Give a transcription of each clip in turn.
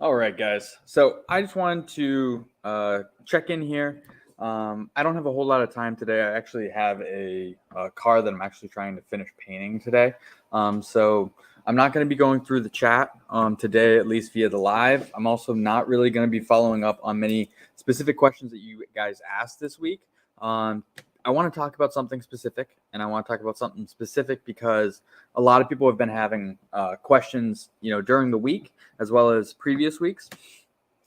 All right, guys. So I just wanted to check in here. I don't have a whole lot of time today. I actually have a car that I'm actually trying to finish painting today. So I'm not going to be going through the chat today, at least via the live. I'm also not really going to be following up on many specific questions that you guys asked this week. I want to talk about something specific, and I want to talk about something specific because a lot of people have been having questions, during the week as well as previous weeks.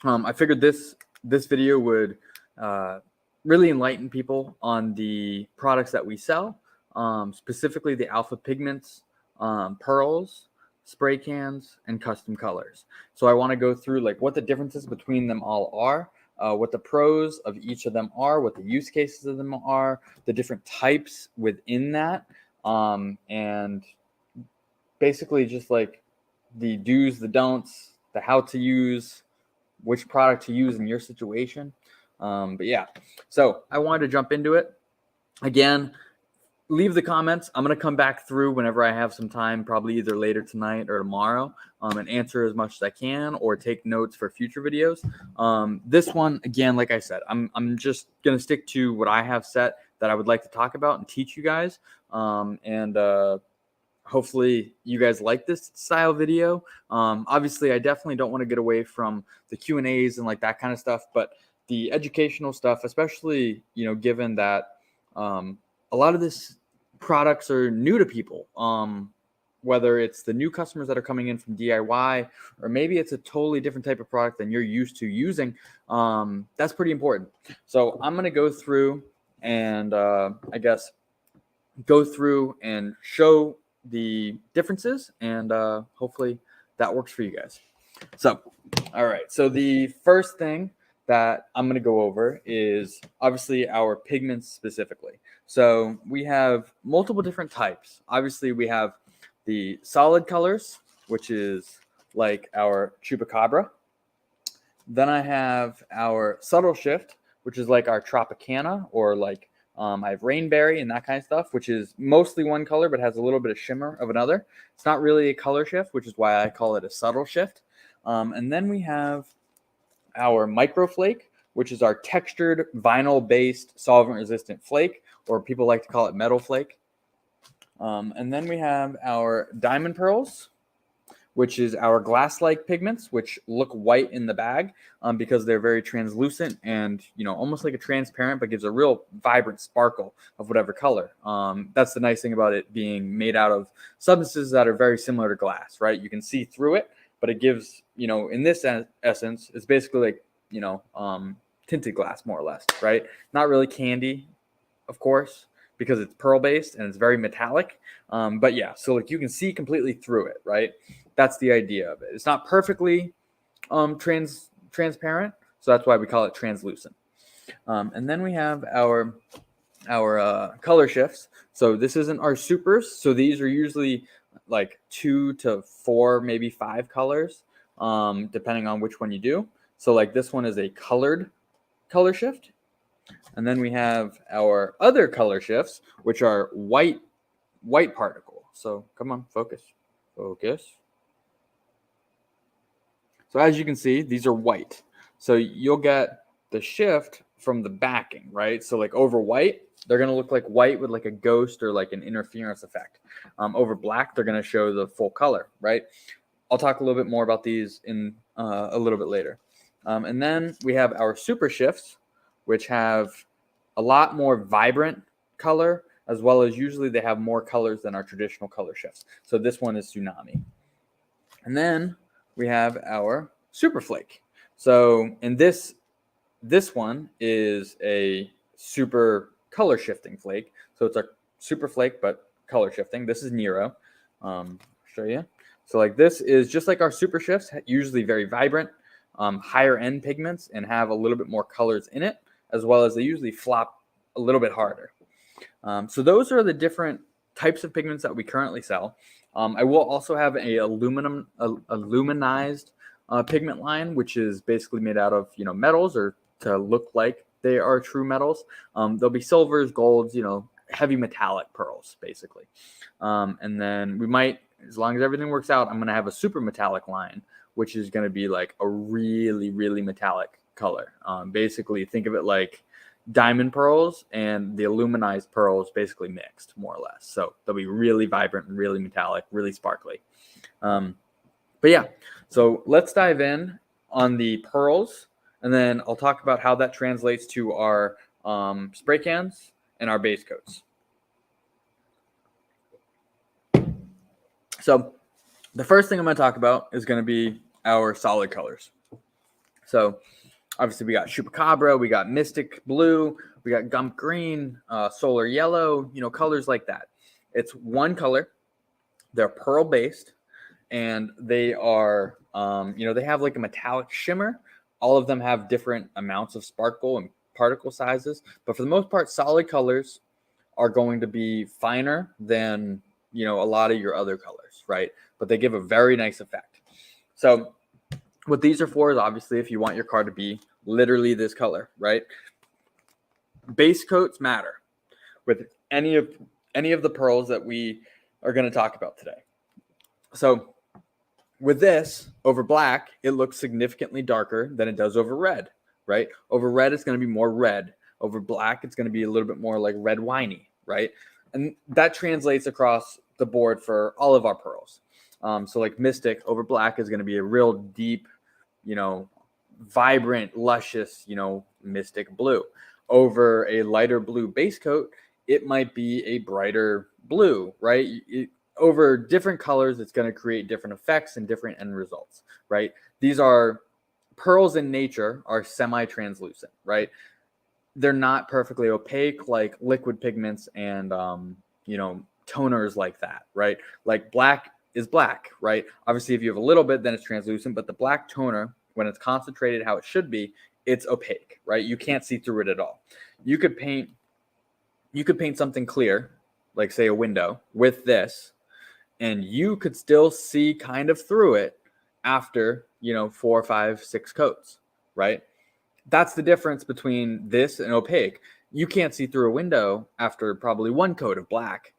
I figured this video would really enlighten people on the products that we sell, specifically the Alpha Pigments, pearls, spray cans, and custom colors. So I want to go through like what the differences between them all are, what the pros of each of them are, what the use cases of them are, the different types within that, and basically just like the do's, the don'ts, the how to use, which product to use in your situation. But yeah, so I wanted to jump into it. Again, leave the comments. I'm going to come back through whenever I have some time, probably either later tonight or tomorrow, and answer as much as I can or take notes for future videos. This one, again, like I said, I'm just going to stick to what I have set that I would like to talk about and teach you guys. Hopefully you guys like this style video. Obviously, I definitely don't want to get away from the Q&As and like that kind of stuff, but the educational stuff, especially, given that a lot of this products are new to people, whether it's the new customers that are coming in from DIY, or maybe it's a totally different type of product than you're used to using. That's pretty important. So I'm going to go through and go through and show the differences, and hopefully that works for you guys. So, all right. So the first thing that I'm going to go over is obviously our pigments specifically. So we have multiple different types. Obviously, we have the solid colors, which is like our Chupacabra. Then I have our subtle shift, which is like our Tropicana, or like I have Rainberry and that kind of stuff, which is mostly one color but has a little bit of shimmer of another. It's not really a color shift, which is why I call it a subtle shift. And then we have our Microflake, which is our textured vinyl-based solvent-resistant flake, or people like to call it metal flake. And then we have our Diamond Pearls, which is our glass-like pigments, which look white in the bag because they're very translucent and, almost like a transparent, but gives a real vibrant sparkle of whatever color. That's the nice thing about it being made out of substances that are very similar to glass, right? You can see through it, but it gives, in this essence, it's basically like, tinted glass, more or less, right? Not really candy, of course, because it's pearl based and it's very metallic. But yeah, so like you can see completely through it, right? That's the idea of it. It's not perfectly transparent, so that's why we call it translucent. And then we have our color shifts. So this isn't our supers. So these are usually like 2 to 4, maybe 5 colors, depending on which one you do. So like this one is a colored color shift. And then we have our other color shifts, which are white particle. So come on, focus. So as you can see, these are white. So you'll get the shift from the backing, right? So like over white, they're going to look like white with like a ghost or like an interference effect. Over black, they're going to show the full color, right? I'll talk a little bit more about these in a little bit later. And then we have our super shifts, which have a lot more vibrant color, as well as usually they have more colors than our traditional color shifts. So this one is Tsunami. And then we have our Super Flake. So in this one is a super color shifting flake. So it's a super flake, but color shifting. This is Nero. I'll show you. So like this is just like our super shifts, usually very vibrant, higher end pigments, and have a little bit more colors in it, as well as they usually flop a little bit harder. So those are the different types of pigments that we currently sell. I will also have a aluminized pigment line, which is basically made out of metals, or to look like they are true metals. There'll be silvers, golds, heavy metallic pearls, basically. And then we might as long as everything works out, I'm going to have a super metallic line, which is going to be like a really, really metallic color. Basically, think of it like diamond pearls and the aluminized pearls basically mixed, more or less. So they'll be really vibrant, really metallic, really sparkly. But yeah, so let's dive in on the pearls, and then I'll talk about how that translates to our spray cans and our base coats. So the first thing I'm going to talk about is going to be our solid colors. So obviously we got Chupacabra, we got Mystic Blue, we got Gump Green, Solar Yellow, colors like that. It's one color. They're pearl based, and they are, they have like a metallic shimmer. All of them have different amounts of sparkle and particle sizes, but for the most part, solid colors are going to be finer than a lot of your other colors, right? But they give a very nice effect. So what these are for is obviously if you want your car to be literally this color, right? Base coats matter with any of the pearls that we are going to talk about today. So with this over black, it looks significantly darker than it does over red, right? Over red, it's going to be more red. Over black, it's going to be a little bit more like red winey, right? And that translates across the board for all of our pearls. So like Mystic over black is going to be a real deep, vibrant, luscious, Mystic Blue. Over a lighter blue base coat, it might be a brighter blue, right? Over different colors, it's going to create different effects and different end results, right? These are pearls in nature are semi-translucent, right? They're not perfectly opaque like liquid pigments and, toners like that, right? Like black is black, right? Obviously, if you have a little bit, then it's translucent, but the black toner, when it's concentrated how it should be, it's opaque, right? You can't see through it at all. You could paint something clear, like say a window, with this, and you could still see kind of through it after, 4, 5, 6 coats, right? That's the difference between this and opaque. You can't see through a window after probably 1 coat of black,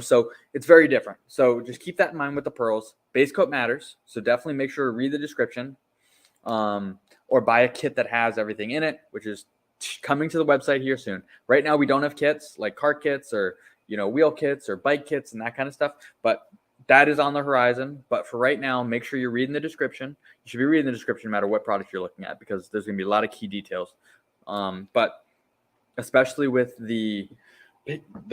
so it's very different. So just keep that in mind with the pearls. Base coat matters, so definitely make sure to read the description, or buy a kit that has everything in it, which is coming to the website here soon. Right now, we don't have kits like car kits or wheel kits or bike kits and that kind of stuff, but that is on the horizon. But for right now, make sure you're reading the description. You should be reading the description no matter what product you're looking at, because there's going to be a lot of key details. But especially with the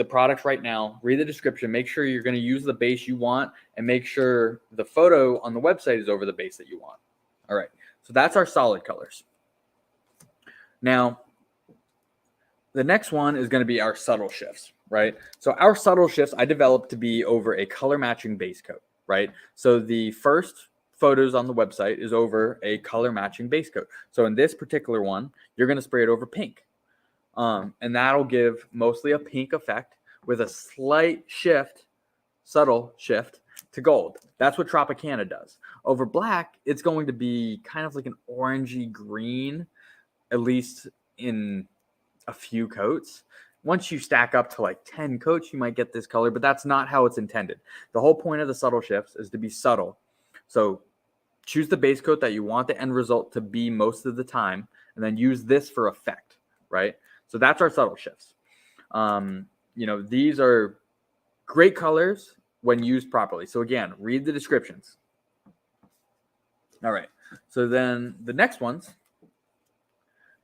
products right now, read the description. Make sure you're going to use the base you want, and make sure the photo on the website is over the base that you want. All right, so that's our solid colors. Now, the next one is going to be our subtle shifts, right? So our subtle shifts I developed to be over a color matching base coat, right? So the first photos on the website is over a color matching base coat. So in this particular one, you're going to spray it over pink. And that'll give mostly a pink effect with a slight shift, subtle shift to gold. That's what Tropicana does. Over black, it's going to be kind of like an orangey green, at least in a few coats. Once you stack up to like 10 coats, you might get this color, but that's not how it's intended. The whole point of the subtle shifts is to be subtle. So choose the base coat that you want the end result to be most of the time, and then use this for effect, right? So that's our subtle shifts. These are great colors when used properly. So again, read the descriptions. All right. So then the next ones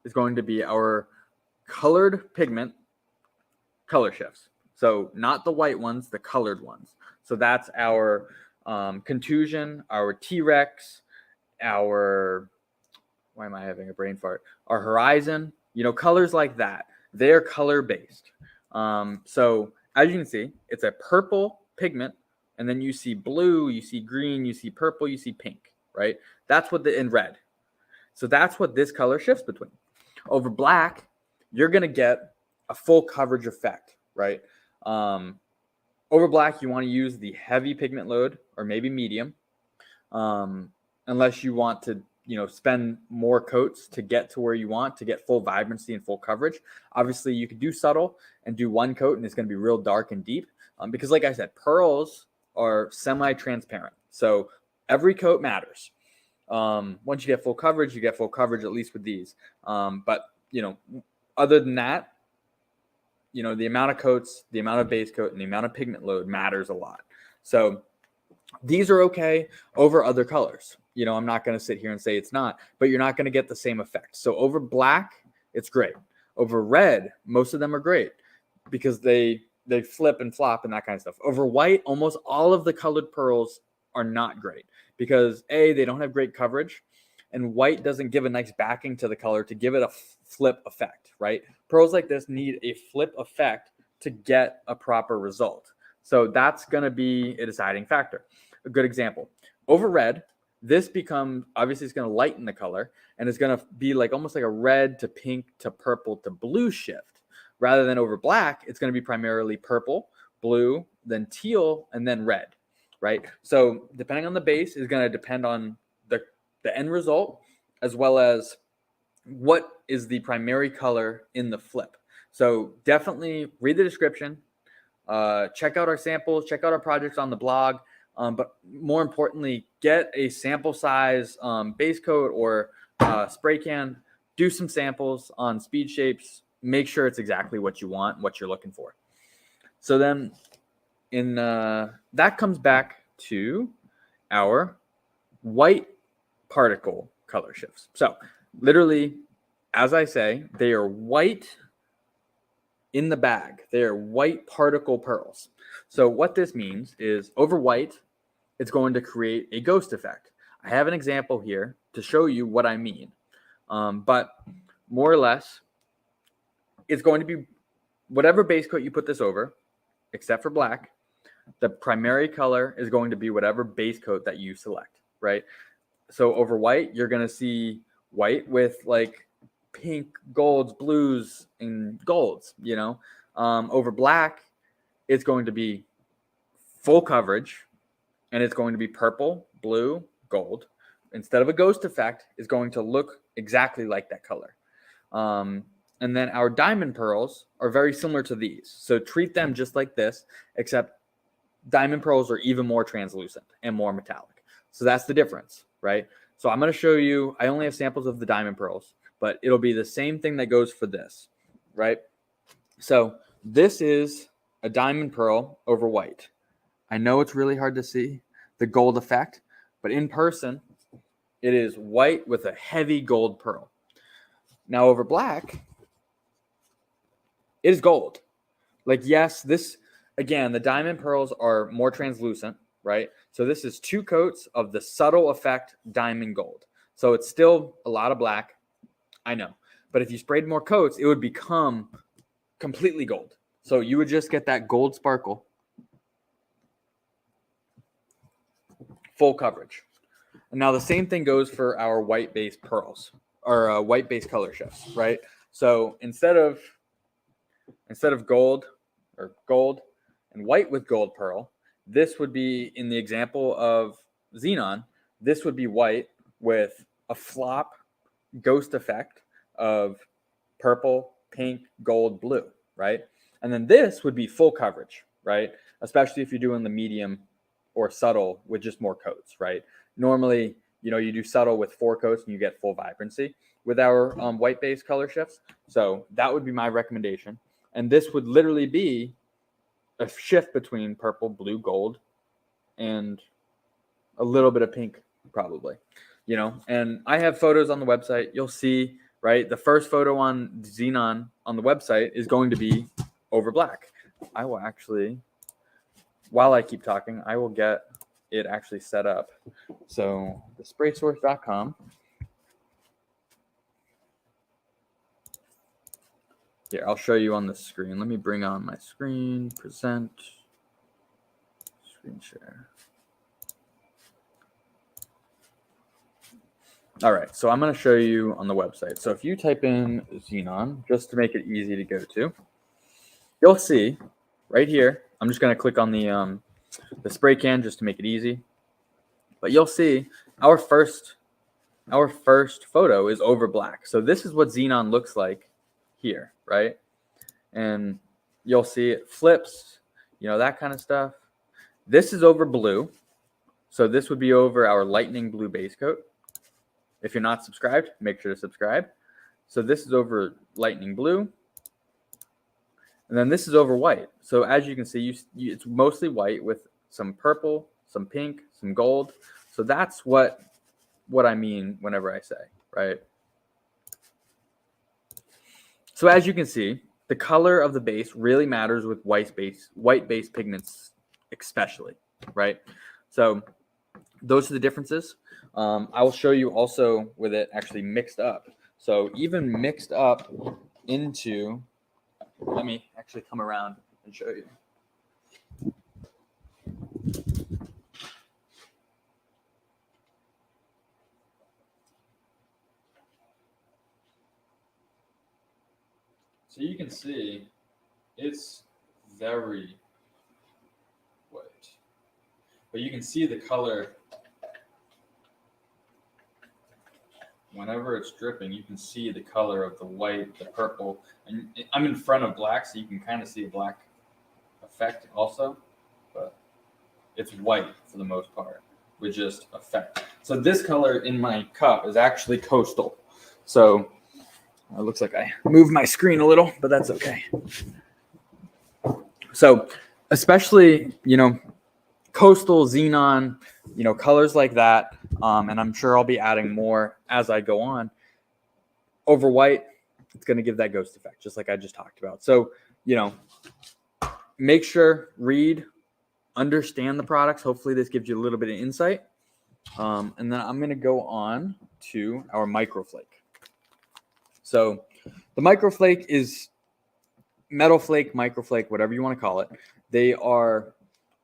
is going to be our colored pigment color shifts. So not the white ones, the colored ones. So that's our Contusion, our T-Rex, our, why am I having a brain fart? Our Horizon, colors like that. They're color based. So as you can see, it's a purple pigment, and then you see blue, you see green, you see purple, you see pink, right? That's what in red. So that's what this color shifts between. Over black, you're going to get a full coverage effect, right? Over black, you want to use the heavy pigment load or maybe medium, unless you want to, spend more coats to get to where you want to get full vibrancy and full coverage. Obviously, you could do subtle and do 1 coat, and it's going to be real dark and deep. Because like I said, pearls are semi-transparent. So every coat matters. Once you get full coverage, you get full coverage, at least with these. But, other than that, the amount of coats, the amount of base coat, and the amount of pigment load matters a lot. So these are okay over other colors. I'm not going to sit here and say it's not, but you're not going to get the same effect. So over black, it's great. Over red, most of them are great because they flip and flop and that kind of stuff. Over white, almost all of the colored pearls are not great because they don't have great coverage, and white doesn't give a nice backing to the color to give it a flip effect, right? Pearls like this need a flip effect to get a proper result. So that's going to be a deciding factor. A good example, over red, this becomes, obviously it's going to lighten the color, and it's going to be like almost like a red to pink to purple to blue shift. Rather than over black, it's going to be primarily purple, blue, then teal, and then red, right? So depending on the base is going to depend on the end result, as well as what is the primary color in the flip. So definitely read the description, check out our samples, check out our projects on the blog, but more importantly, get a sample size base coat or spray can, do some samples on speed shapes, make sure it's exactly what you want, what you're looking for. So then that comes back to our white particle color shifts. So literally, as I say, they are white in the bag. They are white particle pearls. So what this means is over white, it's going to create a ghost effect. I have an example here to show you what I mean. But more or less, it's going to be whatever base coat you put this over, except for black, the primary color is going to be whatever base coat that you select, right? So over white, you're going to see white with like pink, golds, blues, and golds, over black, it's going to be full coverage, and it's going to be purple, blue, gold. Instead of a ghost effect, it's going to look exactly like that color. And then our diamond pearls are very similar to these. So treat them just like this, except diamond pearls are even more translucent and more metallic. So that's the difference, right? So I'm going to show you, I only have samples of the diamond pearls, but it'll be the same thing that goes for this, right? So this is a diamond pearl over white. I know it's really hard to see the gold effect, but in person, it is white with a heavy gold pearl. Now over black, it is gold. Like, yes, this, again, the diamond pearls are more translucent, right? So this is 2 coats of the subtle effect diamond gold. So it's still a lot of black, I know. But if you sprayed more coats, it would become completely gold. So you would just get that gold sparkle. Full coverage. And now the same thing goes for our white base pearls, or white base color shifts, right? So instead of gold and white with gold pearl, this would be, in the example of xenon, this would be white with a flop ghost effect of purple, pink, gold, blue, right? And then this would be full coverage, right? Especially if you're doing the medium or subtle with just more coats, right? Normally, you do subtle with 4 coats and you get full vibrancy with our white base color shifts. So that would be my recommendation. And this would literally be a shift between purple, blue, gold, and a little bit of pink, probably, and I have photos on the website. You'll see, right? The first photo on Xenon on the website is going to be over black. I will actually, while I keep talking, I will get it actually set up. So thespraysource.com. Here, I'll show you on the screen. Let me bring on my screen, present, screen share. All right, so I'm going to show you on the website. So if you type in Xenon, just to make it easy to go to, you'll see right here. I'm just going to click on the spray can just to make it easy. But you'll see our first photo is over black. So this is what Xenon looks like here, right? And you'll see it flips, that kind of stuff. This is over blue. So this would be over our lightning blue base coat. If you're not subscribed, make sure to subscribe. So this is over lightning blue. And then this is over white. So as you can see, it's mostly white with some purple, some pink, some gold. So that's what I mean whenever I say, right? So as you can see, the color of the base really matters with white base pigments especially, right? So those are the differences. I will show you also with it actually mixed up. So even mixed up into, let me actually come around and show you. So you can see it's very white, but you can see the color whenever it's dripping. You can see the color of the white, the purple, and I'm in front of black, so you can kind of see a black effect also, but it's white for the most part with just effect. So this color in my cup is actually coastal. So it looks like I moved my screen a little, but that's okay. So especially, coastal, xenon, colors like that. And I'm sure I'll be adding more as I go on. Over white, it's going to give that ghost effect, just like I just talked about. So, make sure, read, understand the products. Hopefully this gives you a little bit of insight. And then I'm going to go on to our microflake. So the microflake is metal flake, microflake, whatever you want to call it. They are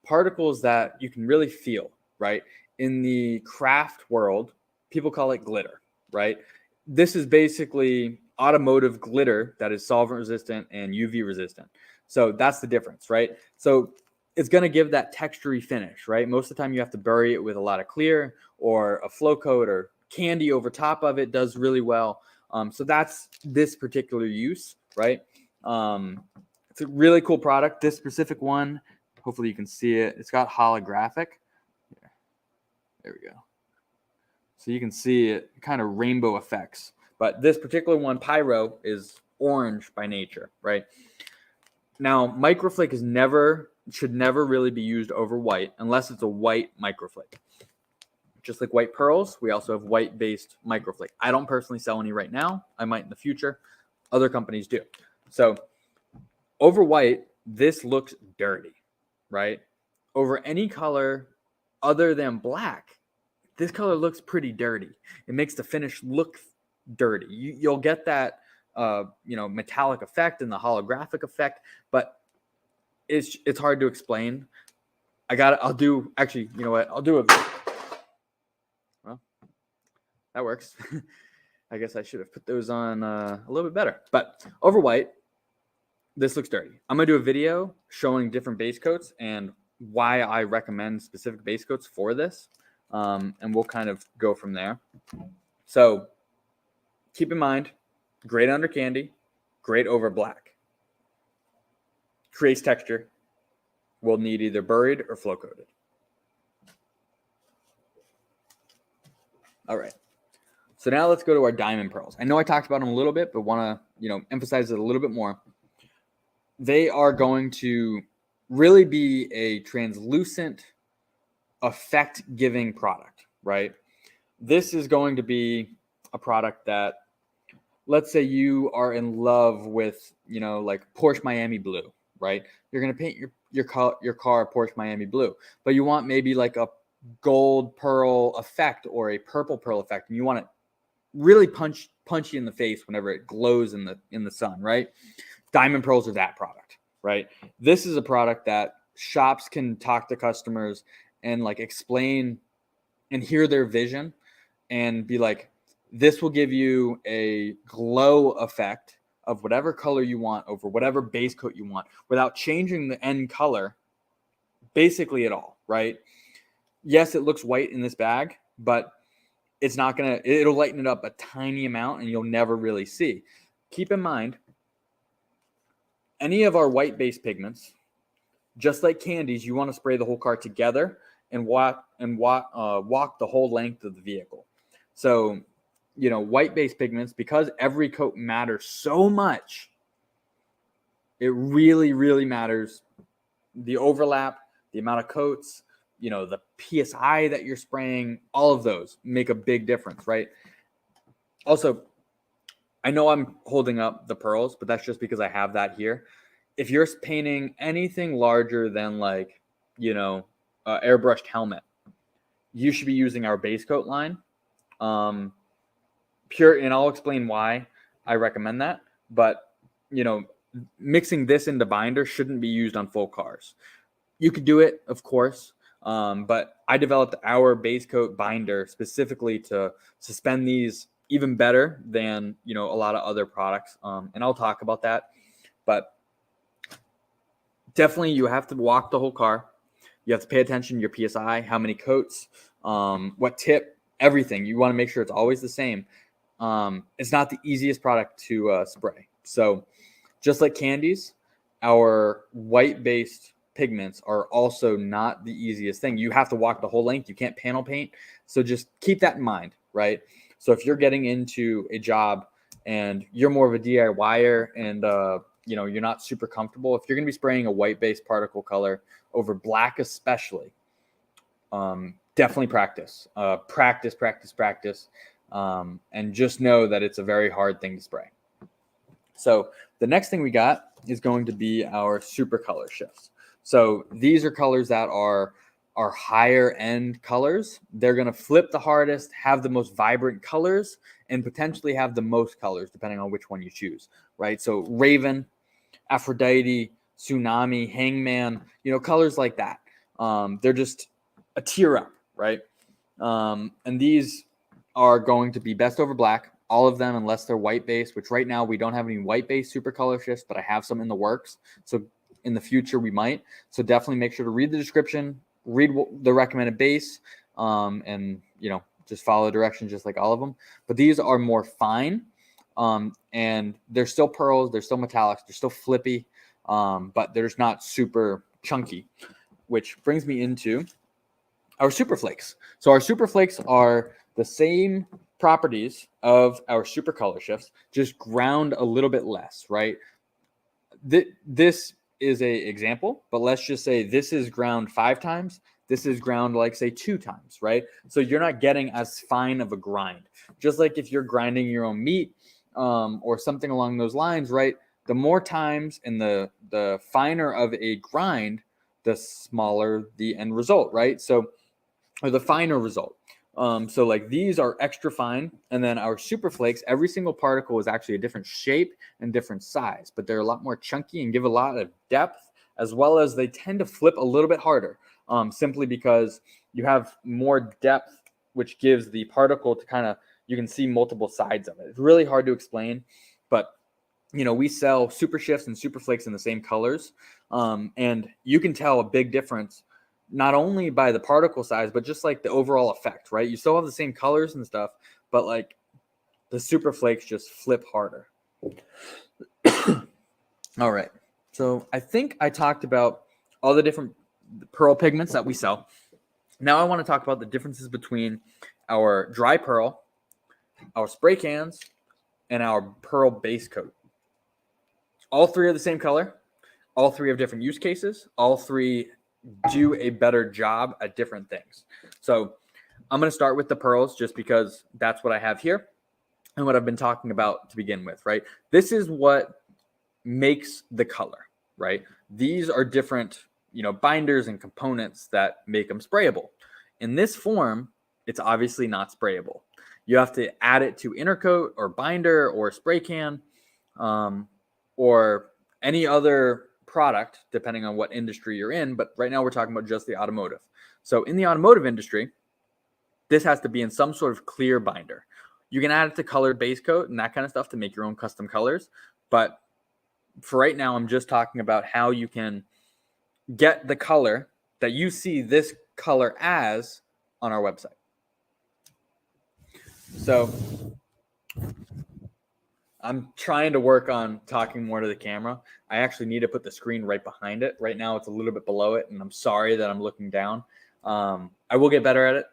particles that you can really feel, right? In the craft world, people call it glitter, right? This is basically automotive glitter that is solvent resistant and UV resistant. So that's the difference, right? So it's going to give that textury finish, right? Most of the time you have to bury it with a lot of clear or a flow coat or candy over top of it does really well. So that's this particular use, right? It's a really cool product. This specific one, hopefully you can see it. It's got holographic. There we go. So you can see it kind of rainbow effects. But this particular one, Pyro, is orange by nature, right? Now, microflake should never really be used over white unless it's a white microflake. Just like white pearls, we also have white-based microflake. I don't personally sell any right now. I might in the future. Other companies do. So over white, this looks dirty, right? Over any color other than black, this color looks pretty dirty. It makes the finish look dirty. You'll get that metallic effect and the holographic effect, but it's hard to explain. I'll do a well, that works. I guess I should have put those on a little bit better. But over white, this looks dirty. I'm going to do a video showing different base coats and why I recommend specific base coats for this. And we'll kind of go from there. So keep in mind, great under candy, great over black. Creates texture. Will need either buried or flow coated. All right. So now let's go to our diamond pearls. I know I talked about them a little bit, but want to emphasize it a little bit more. They are going to really be a translucent effect-giving product, right? This is going to be a product that, let's say you are in love with, like Porsche Miami Blue, right? You're going to paint your car Porsche Miami Blue, but you want maybe like a gold pearl effect or a purple pearl effect, and you want it really punch you in the face whenever it glows in the sun, right? Diamond pearls are that product, right? This is a product that shops can talk to customers and like explain and hear their vision and be like, this will give you a glow effect of whatever color you want over whatever base coat you want without changing the end color basically at all, right? Yes, it looks white in this bag, but it'll lighten it up a tiny amount and you'll never really see. Keep in mind, any of our white base pigments, just like candies, you want to spray the whole car together and walk the whole length of the vehicle. So, white-based pigments, because every coat matters so much, it really, really matters. The overlap, the amount of coats, the PSI that you're spraying, all of those make a big difference, right? Also, I know I'm holding up the pearls, but that's just because I have that here. If you're painting anything larger than airbrushed helmet, you should be using our base coat line. And I'll explain why I recommend that. But, mixing this into binder shouldn't be used on full cars. You could do it, of course, but I developed our base coat binder specifically to suspend these even better than, a lot of other products. And I'll talk about that. But definitely you have to walk the whole car. You have to pay attention to your PSI, how many coats, what tip, everything. You want to make sure it's always the same. It's not the easiest product to spray. So just like candies, our white-based pigments are also not the easiest thing. You have to walk the whole length. You can't panel paint. So just keep that in mind, right? So if you're getting into a job and you're more of a DIYer and you're not super comfortable, if you're going to be spraying a white-based particle color over black especially, definitely practice. Practice. And just know that it's a very hard thing to spray. So the next thing we got is going to be our super color shifts. So these are colors that are higher end colors. They're going to flip the hardest, have the most vibrant colors, and potentially have the most colors depending on which one you choose, right? So Raven, Aphrodite, Tsunami, Hangman, colors like that. They're just a tier up, right? And these are going to be best over black, all of them, unless they're white based, which right now we don't have any white based super color shifts, but I have some in the works. So in the future we might. So definitely make sure to read the description, read the recommended base, and just follow the directions just like all of them. But these are more fine, and they're still pearls, they're still metallics, they're still flippy, but they're just not super chunky, which brings me into our super flakes. So our super flakes are the same properties of our super color shifts, just ground a little bit less, right? This is a example, but let's just say this is ground 5 times. This is ground like say 2 times, right? So you're not getting as fine of a grind. Just like if you're grinding your own meat or something along those lines, right? The more times and the finer of a grind, the smaller the end result, right? So, or the finer result. So like these are extra fine, and then our super flakes, every single particle is actually a different shape and different size, but they're a lot more chunky and give a lot of depth, as well as they tend to flip a little bit harder, simply because you have more depth, which gives the particle to you can see multiple sides of it. It's really hard to explain, but we sell super shifts and super flakes in the same colors, and you can tell a big difference not only by the particle size, but just like the overall effect, right? You still have the same colors and stuff, but like the super flakes just flip harder. All right. So I think I talked about all the different pearl pigments that we sell. Now I want to talk about the differences between our dry pearl, our spray cans, and our pearl base coat. All 3 are the same color. All 3 have different use cases. All 3 do a better job at different things. So I'm going to start with the pearls just because that's what I have here and what I've been talking about to begin with, right? This is what makes the color, right? These are different, binders and components that make them sprayable. In this form, it's obviously not sprayable. You have to add it to intercoat or binder or spray can, or any other product, depending on what industry you're in. But right now we're talking about just the automotive. So in the automotive industry, this has to be in some sort of clear binder. You can add it to colored base coat and that kind of stuff to make your own custom colors. But for right now, I'm just talking about how you can get the color that you see this color as on our website. So I'm trying to work on talking more to the camera. I actually need to put the screen right behind it. Right now, it's a little bit below it, and I'm sorry that I'm looking down. I will get better at it.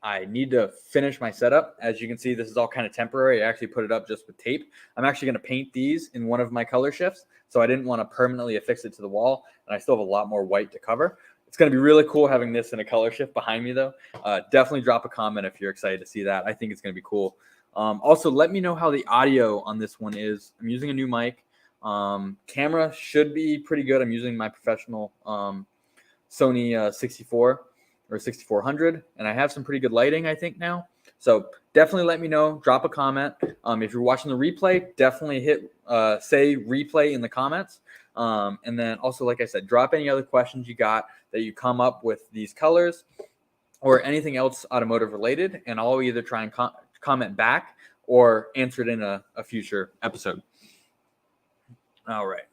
I need to finish my setup. As you can see, this is all kind of temporary. I actually put it up just with tape. I'm actually going to paint these in one of my color shifts, so I didn't want to permanently affix it to the wall, and I still have a lot more white to cover. It's going to be really cool having this in a color shift behind me, though. Definitely drop a comment if you're excited to see that. I think it's going to be cool. Also, let me know how the audio on this one is. I'm using a new mic. Camera should be pretty good. I'm using my professional Sony 64 or 6400, and I have some pretty good lighting, I think, now. So definitely let me know. Drop a comment. If you're watching the replay, definitely hit say replay in the comments. And then also, like I said, drop any other questions you got that you come up with these colors or anything else automotive related, and I'll either try and comment back or answer it in a future episode. All right.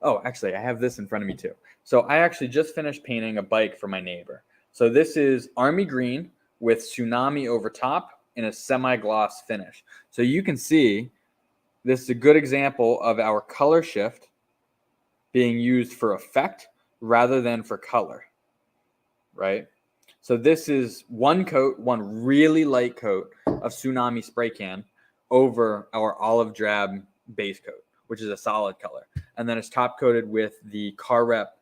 Oh, actually, I have this in front of me too. So I actually just finished painting a bike for my neighbor. So this is army green with tsunami over top in a semi-gloss finish. So you can see this is a good example of our color shift being used for effect rather than for color, right? So this is one coat, one really light coat of tsunami spray can over our olive drab base coat, which is a solid color. And then it's top coated with the Car Rep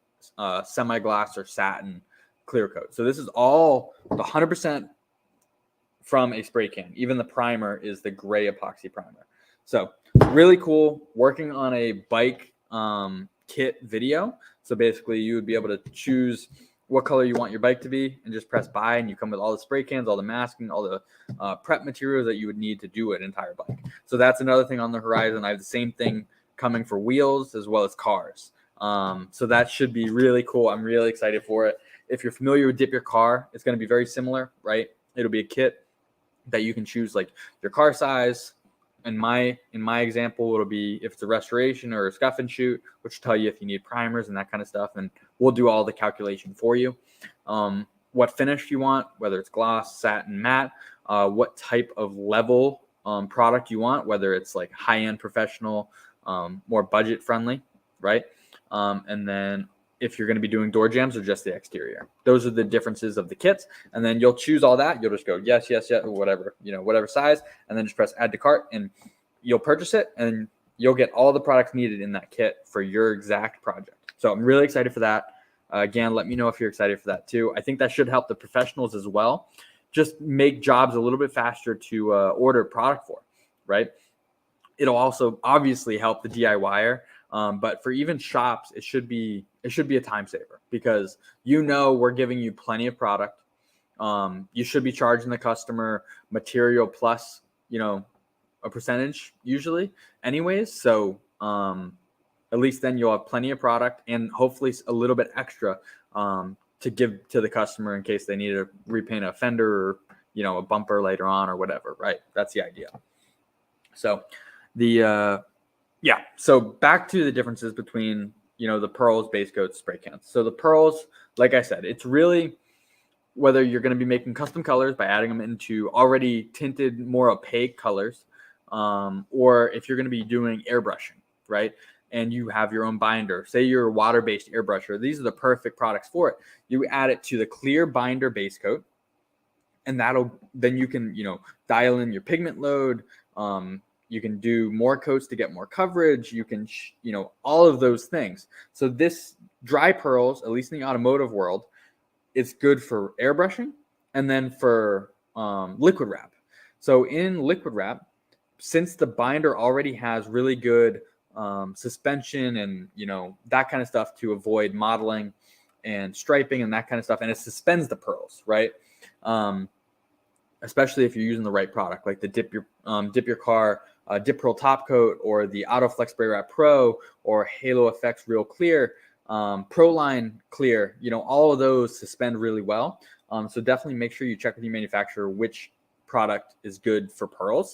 semi-gloss or satin clear coat. So this is all 100% from a spray can. Even the primer is the gray epoxy primer. So really cool, working on a bike kit video. So basically you would be able to choose what color you want your bike to be and just press buy, and you come with all the spray cans, all the masking, all the prep materials that you would need to do an entire bike. So that's another thing on the horizon. I have the same thing coming for wheels as well as cars. So that should be really cool. I'm really excited for it. If you're familiar with Dip Your Car, it's going to be very similar, right? It'll be a kit that you can choose like your car size. In my example, it'll be if it's a restoration or a scuff and shoot, which will tell you if you need primers and that kind of stuff. And we'll do all the calculation for you. What finish you want, whether it's gloss, satin, matte, what type of level product you want, whether it's like high-end professional, more budget friendly, right? And then if you're going to be doing door jambs or just the exterior. Those are the differences of the kits. And then you'll choose all that. You'll just go, yes, yes, yes, whatever, whatever size, and then just press add to cart, and you'll purchase it, and you'll get all the products needed in that kit for your exact project. So I'm really excited for that. Again, let me know if you're excited for that too. I think that should help the professionals as well. Just make jobs a little bit faster to order product for, right? It'll also obviously help the DIYer. But for even shops, it should be a time saver because we're giving you plenty of product. You should be charging the customer material plus a percentage usually, anyways. So at least then you'll have plenty of product and hopefully a little bit extra to give to the customer in case they need to repaint a fender or a bumper later on or whatever. Right? That's the idea. So so back to the differences between, the pearls, base coats, spray cans. So the pearls, like I said, it's really whether you're going to be making custom colors by adding them into already tinted, more opaque colors, or if you're going to be doing airbrushing, right? And you have your own binder. Say you're a water-based airbrusher. These are the perfect products for it. You add it to the clear binder base coat, and then you can, dial in your pigment load. You can do more coats to get more coverage. You can, all of those things. So this dry pearls, at least in the automotive world, it's good for airbrushing and then for liquid wrap. So in liquid wrap, since the binder already has really good suspension and, that kind of stuff to avoid modeling and striping and that kind of stuff, and it suspends the pearls, right? Especially if you're using the right product, like the Dip Your Car Dip Pearl Top Coat or the Autoflex Spray Wrap Pro or Halo Effects Real Clear, Proline Clear, all of those suspend really well. So definitely make sure you check with your manufacturer which product is good for pearl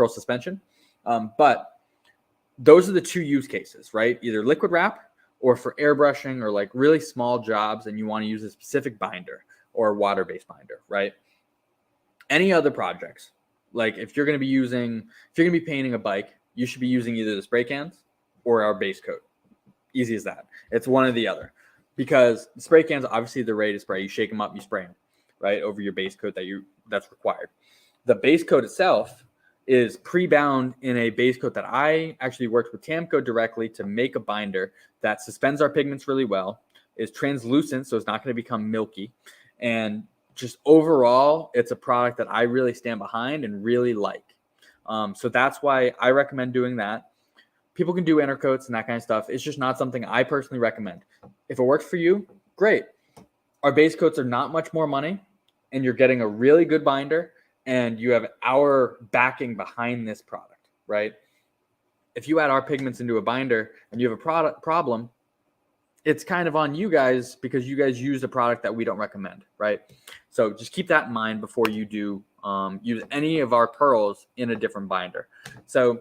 suspension. But those are the two use cases, right? Either liquid wrap or for airbrushing or like really small jobs and you want to use a specific binder or water-based binder, right? Any other projects, like if you're going to be painting a bike, you should be using either the spray cans or our base coat. Easy as that. It's one or the other. Because the spray cans, obviously they're ready to spray. You shake them up, you spray them, right, over your base coat that's required. The base coat itself is pre-bound in a base coat that I actually worked with Tamco directly to make a binder that suspends our pigments really well, is translucent, so it's not going to become milky, and just overall, it's a product that I really stand behind and really like. So that's why I recommend doing that. People can do intercoats and that kind of stuff. It's just not something I personally recommend. If it works for you, great. Our base coats are not much more money, and you're getting a really good binder, and you have our backing behind this product, right? If you add our pigments into a binder and you have a product problem, it's kind of on you guys because you guys use a product that we don't recommend, right? So just keep that in mind before you do use any of our pearls in a different binder. So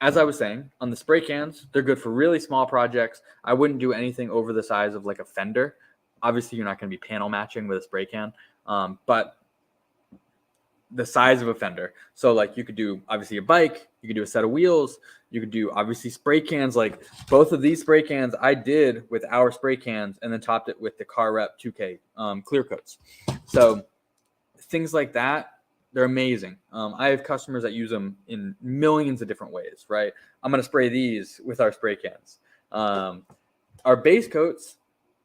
as I was saying, on the spray cans, they're good for really small projects. I wouldn't do anything over the size of like a fender. Obviously, you're not going to be panel matching with a spray can, but the size of a fender. So like you could do obviously a bike, you could do a set of wheels, you could do obviously spray cans. Like both of these spray cans I did with our spray cans and then topped it with the Car Rep 2K clear coats. So things like that, they're amazing. I have customers that use them in millions of different ways, right? I'm going to spray these with our spray cans. Our base coats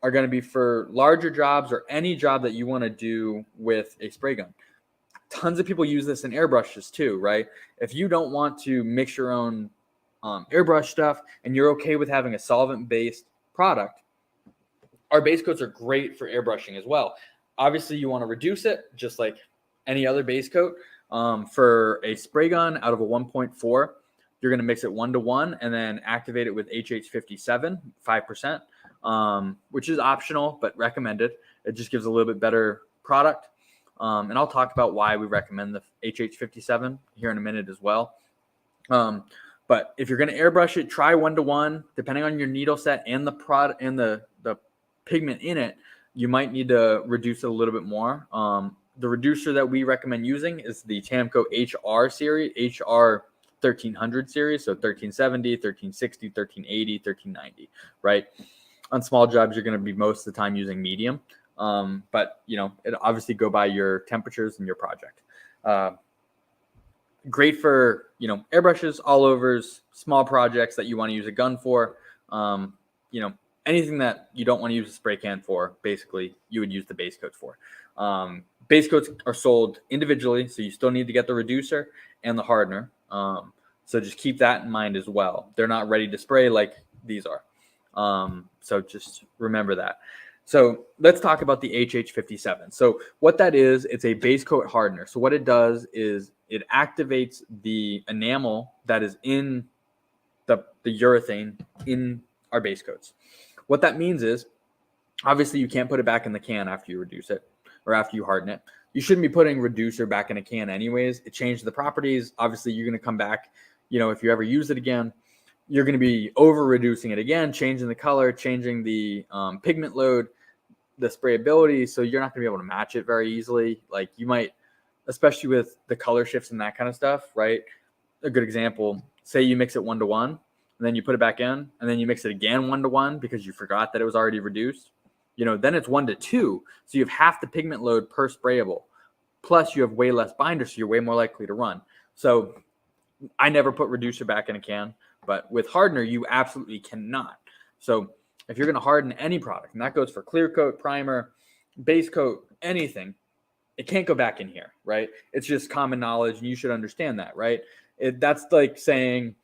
are going to be for larger jobs or any job that you want to do with a spray gun. Tons of people use this in airbrushes too, right? If you don't want to mix your own airbrush stuff and you're okay with having a solvent-based product, our base coats are great for airbrushing as well. Obviously, you want to reduce it just like any other base coat. For a spray gun out of a 1.4, you're going to mix it 1-to-1 and then activate it with HH57, 5%, which is optional but recommended. It just gives a little bit better product. And I'll talk about why we recommend the HH57 here in a minute as well. But if you're going to airbrush it, try 1-to-1. Depending on your needle set and the product and the pigment in it, you might need to reduce it a little bit more. The reducer that we recommend using is the Tamco HR series, HR 1300 series, so 1370, 1360, 1380, 1390, right? On small jobs, you're going to be most of the time using medium. But it obviously go by your temperatures and your project. Great for, airbrushes, all overs, small projects that you want to use a gun for. Anything that you don't want to use a spray can for, basically you would use the base coats for. Base coats are sold individually, so you still need to get the reducer and the hardener. So just keep that in mind as well. They're not ready to spray like these are. So just remember that. So let's talk about the HH57. So what that is, it's a base coat hardener. So what it does is it activates the enamel that is in the urethane in our base coats. What that means is, obviously you can't put it back in the can after you reduce it or after you harden it. You shouldn't be putting reducer back in a can anyways. It changes the properties. Obviously you're going to come back, if you ever use it again, you're going to be over reducing it again, changing the color, changing the pigment load, the sprayability. So you're not going to be able to match it very easily. Like you might, especially with the color shifts and that kind of stuff, right? A good example, say you mix it 1-to-1 and then you put it back in and then you mix it again 1-to-1 because you forgot that it was already reduced. Then it's 1-to-2. So you have half the pigment load per sprayable. Plus you have way less binder, so you're way more likely to run. So I never put reducer back in a can, but with hardener, you absolutely cannot. So if you're going to harden any product, and that goes for clear coat, primer, base coat, anything, it can't go back in here, right? It's just common knowledge, and you should understand that, right? That's like saying,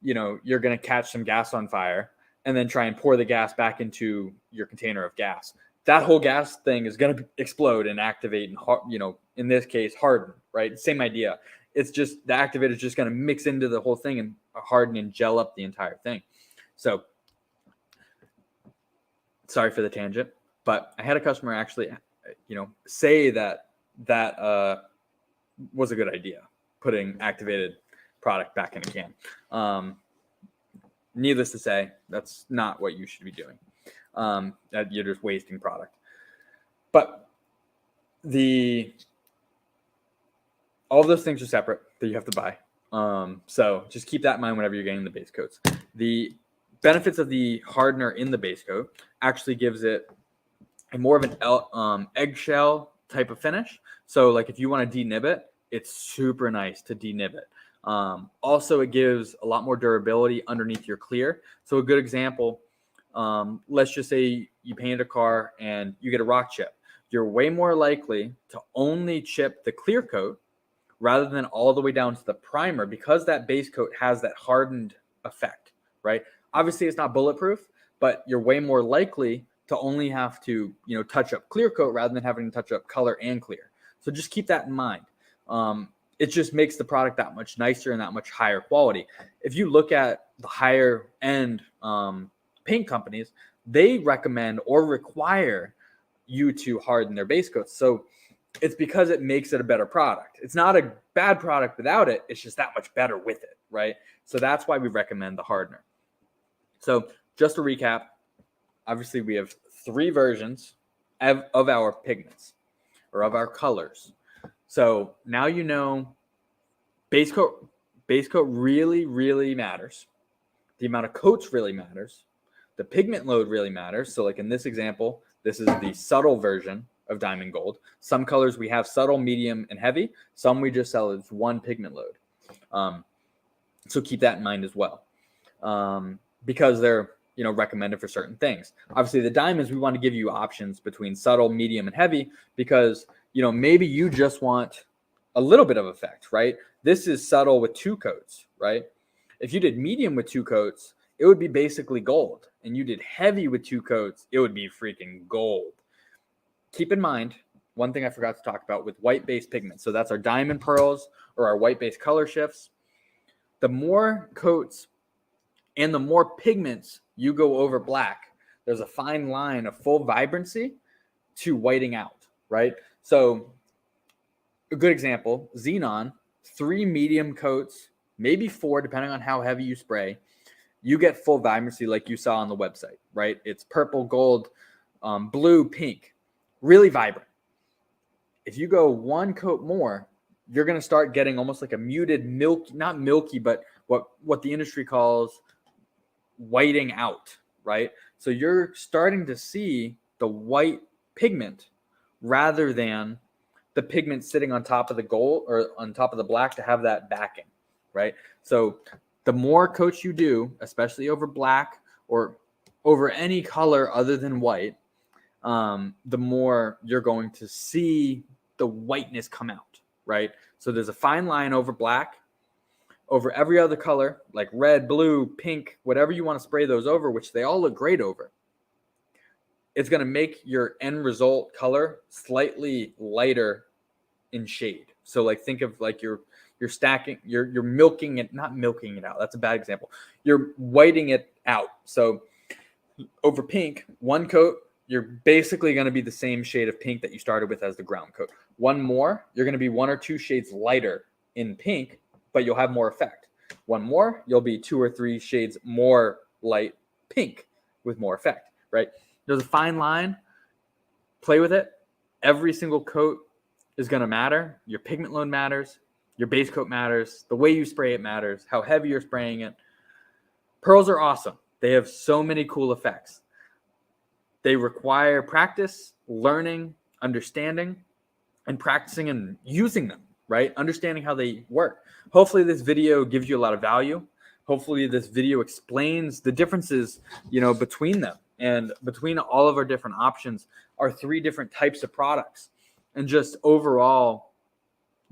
you're going to catch some gas on fire and then try and pour the gas back into your container of gas. That whole gas thing is going to explode and activate and, in this case, harden, right? Same idea. It's just the activator is just going to mix into the whole thing and harden and gel up the entire thing. So sorry for the tangent, but I had a customer actually, say that was a good idea, putting activated product back in a can. Needless to say, that's not what you should be doing. That you're just wasting product. But all of those things are separate that you have to buy. So just keep that in mind whenever you're getting the base coats. The benefits of the hardener in the base coat actually gives it a more of an eggshell type of finish. So like if you want to denib it, it's super nice to denib it. Also, it gives a lot more durability underneath your clear. So a good example, let's just say you painted a car and you get a rock chip. You're way more likely to only chip the clear coat rather than all the way down to the primer, because that base coat has that hardened effect, right? Obviously, it's not bulletproof, but you're way more likely to only have to, touch up clear coat rather than having to touch up color and clear. So just keep that in mind. It just makes the product that much nicer and that much higher quality. If you look at the higher end paint companies, they recommend or require you to harden their base coats. So it's because it makes it a better product. It's not a bad product without it. It's just that much better with it, right? So that's why we recommend the hardener. So just to recap, obviously we have 3 versions of our pigments or of our colors. So now you know base coat really, really matters. The amount of coats really matters. The pigment load really matters. So like in this example, this is the subtle version of diamond gold. Some colors we have subtle, medium, and heavy. Some we just sell as 1 pigment load. So keep that in mind as well, because they're recommended for certain things. Obviously, the diamonds, we want to give you options between subtle, medium, and heavy, because maybe you just want a little bit of effect, right? This is subtle with 2 coats, right? If you did medium with 2 coats, it would be basically gold, and you did heavy with 2 coats, it would be freaking gold. Keep in mind, one thing I forgot to talk about with white-based pigments. So that's our diamond pearls or our white-based color shifts. The more coats and the more pigments you go over black, there's a fine line of full vibrancy to whiting out, right? So a good example, xenon, 3 medium coats, maybe 4, depending on how heavy you spray, you get full vibrancy like you saw on the website, right? It's purple, gold, blue, pink. Really vibrant. If you go 1 coat more, you're going to start getting almost like a muted milk, not milky, but what the industry calls whiting out, right? So you're starting to see the white pigment rather than the pigment sitting on top of the gold or on top of the black to have that backing, right? So the more coats you do, especially over black or over any color other than white, the more you're going to see the whiteness come out, right? So there's a fine line over black, over every other color, like red, blue, pink, whatever you want to spray those over, which they all look great over. It's going to make your end result color slightly lighter in shade. So like think of like you're stacking, you're milking it, not milking it out. That's a bad example. You're whiting it out. So over pink, 1 coat, you're basically going to be the same shade of pink that you started with as the ground coat. 1 more, you're going to be 1 or 2 shades lighter in pink, but you'll have more effect. 1 more, you'll be 2 or 3 shades more light pink with more effect, right? There's a fine line. Play with it. Every single coat is going to matter. Your pigment load matters. Your base coat matters. The way you spray it matters. How heavy you're spraying it. Pearls are awesome. They have so many cool effects. They require practice, learning, understanding, and practicing and using them, right? Understanding how they work. Hopefully this video gives you a lot of value. Hopefully this video explains the differences, between them, and between all of our different options are 3 different types of products, and just overall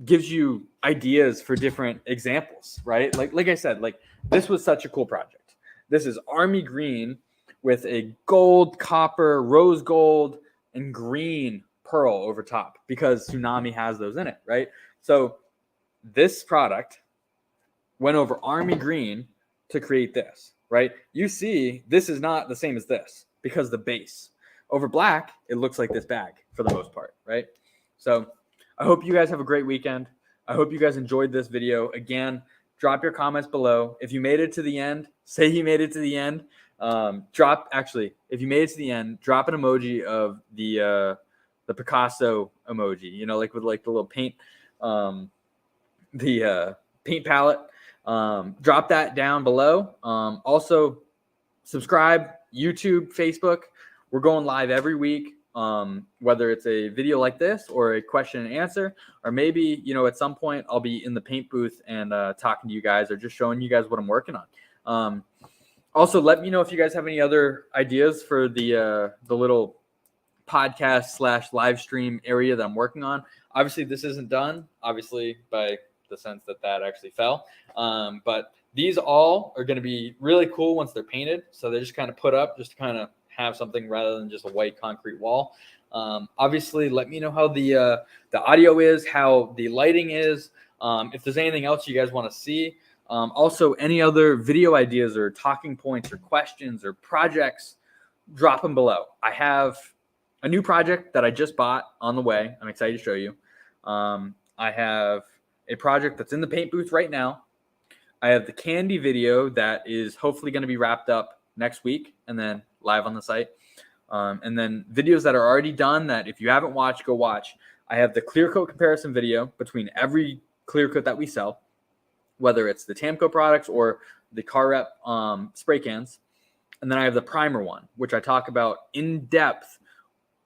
gives you ideas for different examples, right? Like I said, like this was such a cool project. This is army green with a gold, copper, rose gold, and green pearl over top, because Tsunami has those in it, right? So this product went over army green to create this, right? You see, this is not the same as this because the base. Over black, it looks like this bag for the most part, right? So I hope you guys have a great weekend. I hope you guys enjoyed this video. Again, drop your comments below. If you made it to the end, say you made it to the end. If you made it to the end, drop an emoji of the Picasso emoji, like with like the little paint, the paint palette. Drop that down below. Also, subscribe, YouTube, Facebook. We're going live every week, whether it's a video like this or a question and answer, or maybe, at some point I'll be in the paint booth and talking to you guys or just showing you guys what I'm working on. Also, let me know if you guys have any other ideas for the little podcast / live stream area that I'm working on. Obviously, this isn't done, obviously, by the sense that actually fell. But these all are going to be really cool once they're painted. So they're just kind of put up just to kind of have something rather than just a white concrete wall. Obviously, let me know how the audio is, how the lighting is, if there's anything else you guys want to see. Also, any other video ideas or talking points or questions or projects, drop them below. I have a new project that I just bought on the way. I'm excited to show you. I have a project that's in the paint booth right now. I have the candy video that is hopefully going to be wrapped up next week and then live on the site. And then videos that are already done that if you haven't watched, go watch. I have the clear coat comparison video between every clear coat that we sell, whether it's the Tamco products or the Car Rep spray cans. And then I have the primer one, which I talk about in depth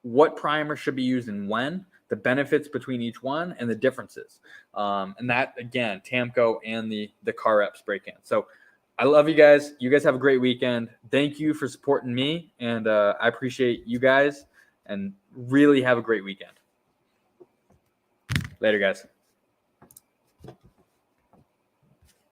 what primer should be used and when, the benefits between each one, and the differences. And that, again, Tamco and the Car Rep spray can. So I love you guys. You guys have a great weekend. Thank you for supporting me, and I appreciate you guys, and really have a great weekend. Later, guys.